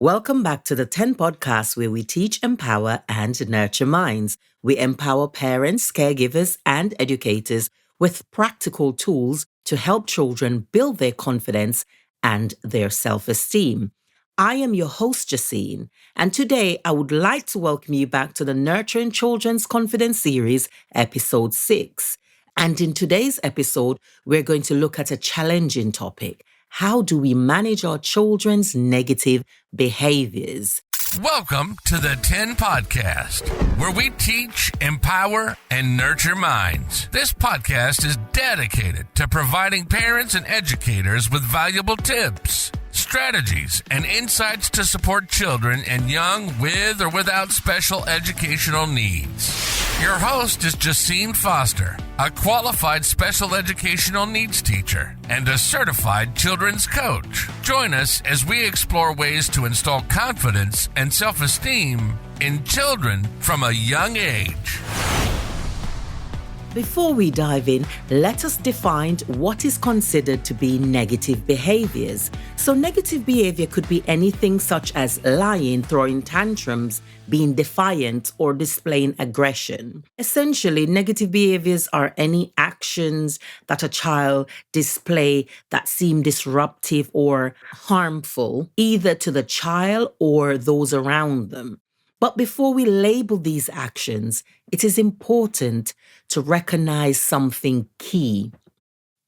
Welcome back to the 10 podcast where we teach, empower, and nurture minds. We empower parents, caregivers, and educators with practical tools to help children build their confidence and their self-esteem. I am your host, Jacine, and today I would like to welcome you back to the Nurturing Children's Confidence series, episode 6. And in today's episode, we're going to look at a challenging topic. How do we manage our children's negative behaviors? Welcome to the 10 Podcast, where we teach, empower, and nurture minds. This podcast is dedicated to providing parents and educators with valuable tips, strategies, and insights to support children and young with or without special educational needs. Your host is Jacine Foster, a qualified special educational needs teacher and a certified children's coach. Join us as we explore ways to install confidence and self-esteem in children from a young age. Before we dive in, let us define what is considered to be negative behaviors. So negative behavior could be anything such as lying, throwing tantrums, being defiant, or displaying aggression. Essentially, negative behaviors are any actions that a child display that seem disruptive or harmful, either to the child or those around them. But before we label these actions, it is important to recognize something key.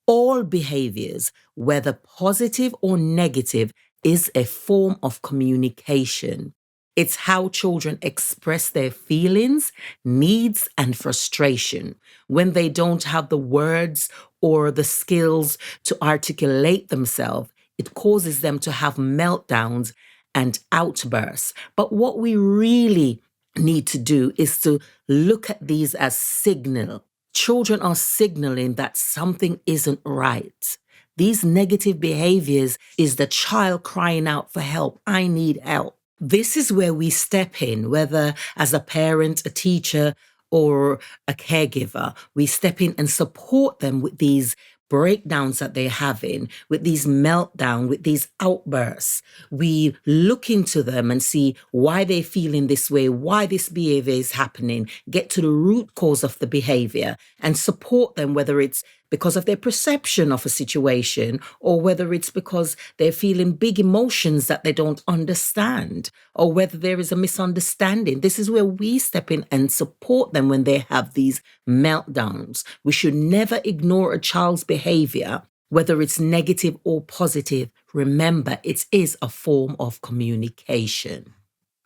All behaviors, whether positive or negative, is a form of communication. It's how children express their feelings, needs, and frustration. When they don't have the words or the skills to articulate themselves, it causes them to have meltdowns and outbursts. But what we really need to do is to look at these as signal. Children are signaling that something isn't right. These negative behaviors is the child crying out for help. I need help. This is where we step in, whether as a parent, a teacher, or a caregiver. We step in and support them with these breakdowns that they're having, with these meltdowns, with these outbursts. We look into them and see why they're feeling this way, why this behavior is happening, get to the root cause of the behavior and support them, whether it's because of their perception of a situation or whether it's because they're feeling big emotions that they don't understand or whether there is a misunderstanding. This is where we step in and support them when they have these meltdowns. We should never ignore a child's behavior, whether it's negative or positive. Remember, it is a form of communication.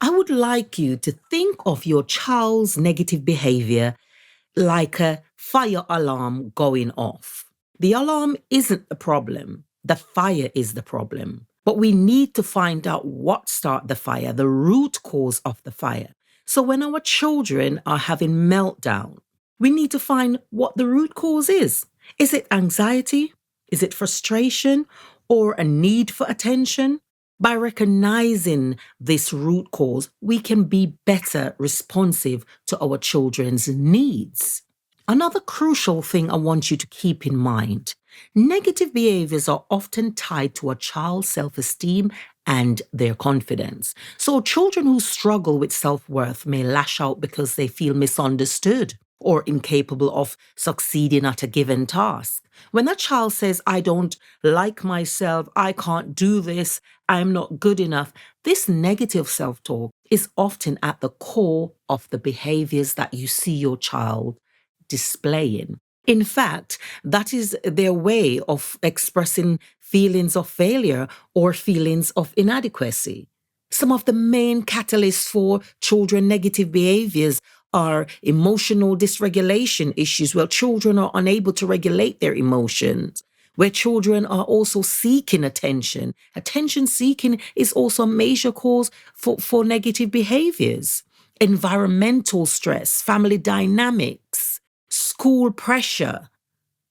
I would like you to think of your child's negative behavior like a fire alarm going off. The alarm isn't the problem. The fire is the problem. But we need to find out what started the fire, the root cause of the fire. So when our children are having meltdown, we need to find what the root cause is. Is it anxiety? Is it frustration? Or a need for attention? By recognizing this root cause, we can be better responsive to our children's needs. Another crucial thing I want you to keep in mind, negative behaviors are often tied to a child's self-esteem and their confidence. So children who struggle with self-worth may lash out because they feel misunderstood or incapable of succeeding at a given task. When a child says, I don't like myself, I can't do this, I'm not good enough, this negative self-talk is often at the core of the behaviors that you see your child displaying. In fact, that is their way of expressing feelings of failure or feelings of inadequacy. Some of the main catalysts for children negative behaviors are emotional dysregulation issues where children are unable to regulate their emotions, where children are also seeking attention. Attention seeking is also a major cause for negative behaviors. Environmental stress, family dynamics, school pressure,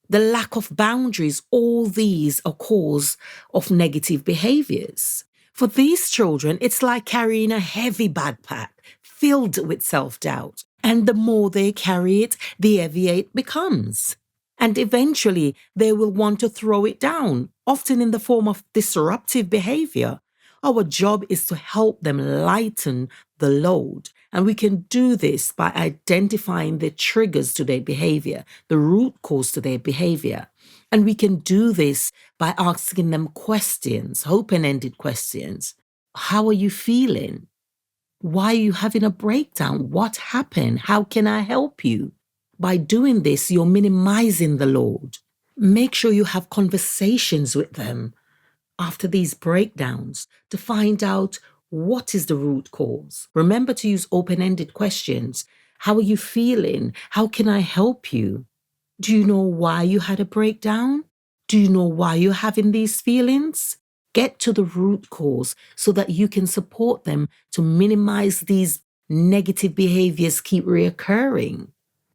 the lack of boundaries, all these are cause of negative behaviors. For these children, it's like carrying a heavy backpack filled with self-doubt. And the more they carry it, the heavier it becomes. And eventually, they will want to throw it down, often in the form of disruptive behavior. Our job is to help them lighten the load. And we can do this by identifying the triggers to their behavior, the root cause to their behavior. And we can do this by asking them questions, open-ended questions. How are you feeling? Why are you having a breakdown? What happened? How can I help you? By doing this, you're minimizing the load. Make sure you have conversations with them after these breakdowns to find out what is the root cause. Remember to use open-ended questions. How are you feeling? How can I help you? Do you know why you had a breakdown? Do you know why you're having these feelings? Get to the root cause so that you can support them to minimize these negative behaviors keep reoccurring.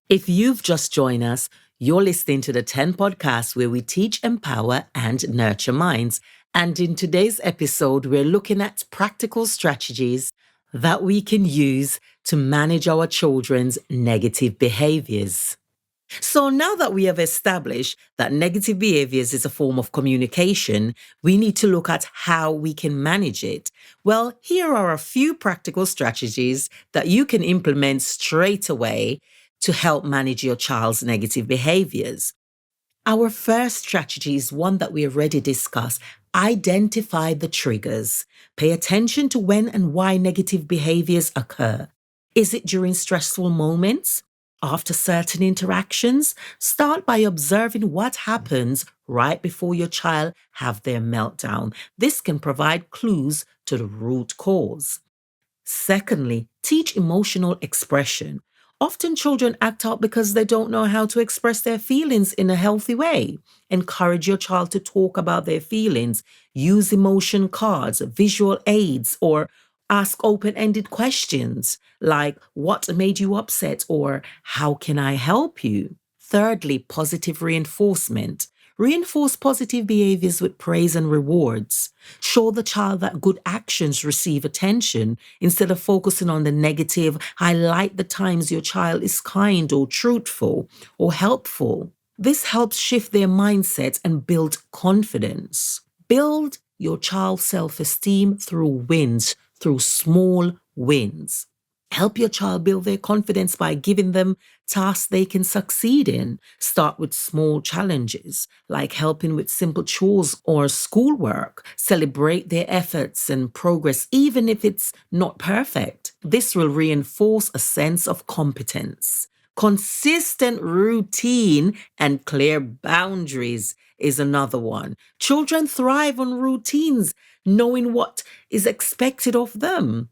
If you've just joined us, you're listening to the 10 podcast where we teach, empower, and nurture minds. And in today's episode, we're looking at practical strategies that we can use to manage our children's negative behaviors. So now that we have established that negative behaviors is a form of communication, we need to look at how we can manage it. Well, here are a few practical strategies that you can implement straight away to help manage your child's negative behaviors. Our first strategy is one that we have already discussed. Identify the triggers. Pay attention to when and why negative behaviors occur. Is it during stressful moments? After certain interactions? Start by observing what happens right before your child have their meltdown. This can provide clues to the root cause. Secondly, teach emotional expression. Often children act out because they don't know how to express their feelings in a healthy way. Encourage your child to talk about their feelings. Use emotion cards, visual aids, or ask open-ended questions like, what made you upset? Or how can I help you? Thirdly, positive reinforcement. Reinforce positive behaviors with praise and rewards. Show the child that good actions receive attention instead of focusing on the negative. Highlight the times your child is kind or truthful or helpful. This helps shift their mindset and build confidence. Build your child's self-esteem through wins, through small wins. Help your child build their confidence by giving them tasks they can succeed in. Start with small challenges, like helping with simple chores or schoolwork. Celebrate their efforts and progress, even if it's not perfect. This will reinforce a sense of competence. Consistent routine and clear boundaries is another one. Children thrive on routines, knowing what is expected of them.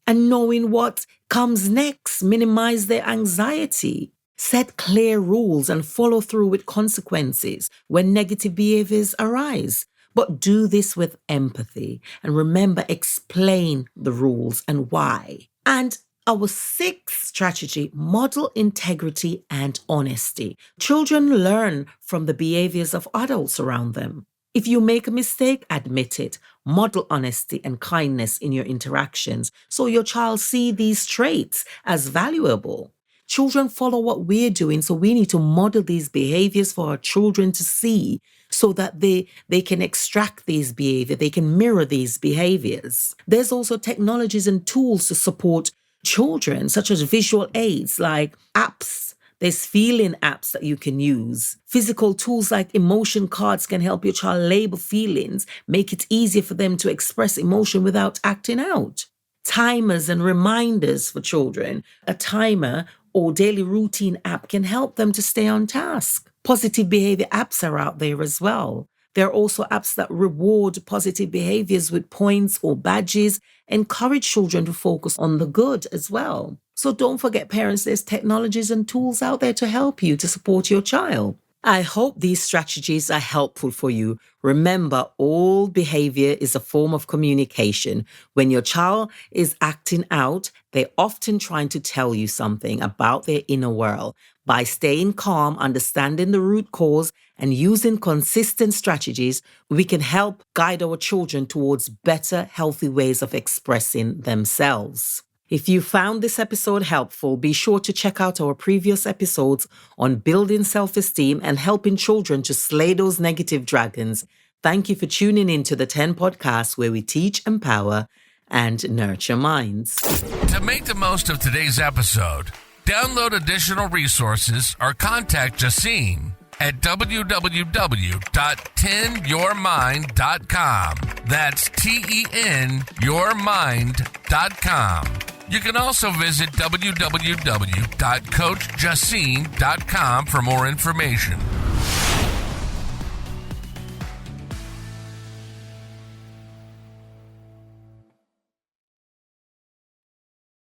And knowing what comes next, minimize their anxiety. Set clear rules and follow through with consequences when negative behaviors arise. But do this with empathy. And remember, explain the rules and why. And our sixth strategy, model integrity and honesty. Children learn from the behaviors of adults around them. If you make a mistake, admit it. Model honesty and kindness in your interactions so your child see these traits as valuable. Children follow what we're doing, so we need to model these behaviors for our children to see so that they can extract these behaviors, they can mirror these behaviors. There's also technologies and tools to support children, such as visual aids like apps. There's feeling apps that you can use. Physical tools like emotion cards can help your child label feelings, make it easier for them to express emotion without acting out. Timers and reminders for children. A timer or daily routine app can help them to stay on task. Positive behavior apps are out there as well. There are also apps that reward positive behaviors with points or badges, encourage children to focus on the good as well. So don't forget, parents, there's technologies and tools out there to help you to support your child. I hope these strategies are helpful for you. Remember, all behavior is a form of communication. When your child is acting out, they're often trying to tell you something about their inner world. By staying calm, understanding the root cause, and using consistent strategies, we can help guide our children towards better, healthy ways of expressing themselves. If you found this episode helpful, be sure to check out our previous episodes on building self-esteem and helping children to slay those negative dragons. Thank you for tuning in to the 10 podcast where we teach, empower, and nurture minds. To make the most of today's episode, download additional resources or contact Jacine at www.tenyourmind.com. That's TENyourmind.com. You can also visit www.coachjacine.com for more information.